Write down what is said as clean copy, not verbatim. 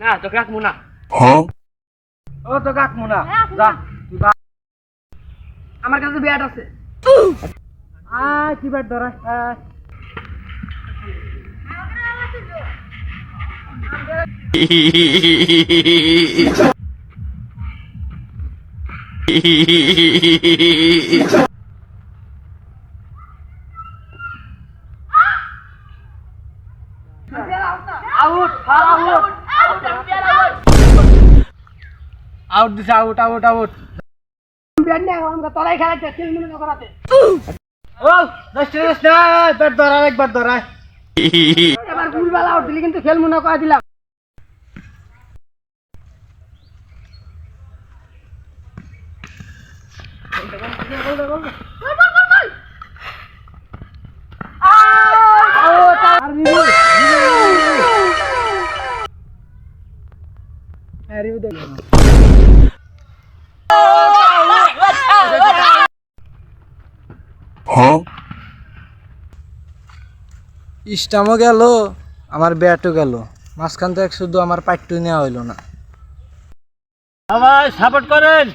না তোকে রাখবো না। ও তোকে রাখবো না, যা তুই বা। আমার কাছে ব্যাট আছে। আয় কি ব্যাট ধরা, আউট আউট আউট দিছে, আউট আউট আউট। ব্যাট নিয়ে আমাকে তলায় খেলাচ্ছে খেল মনে না করাতে। ও দশ না, ব্যাট ধরা, একবার ধরা। এবার ভুলভাল আউট দিলি কিন্তু খেল মনে করে দিলাম। স্টামও গেল, আমার ব্যাটও গেল, মাঝখান থেকে শুধু আমার পাইট্টু নেওয়া হইল না। সবাই সাপোর্ট করেন।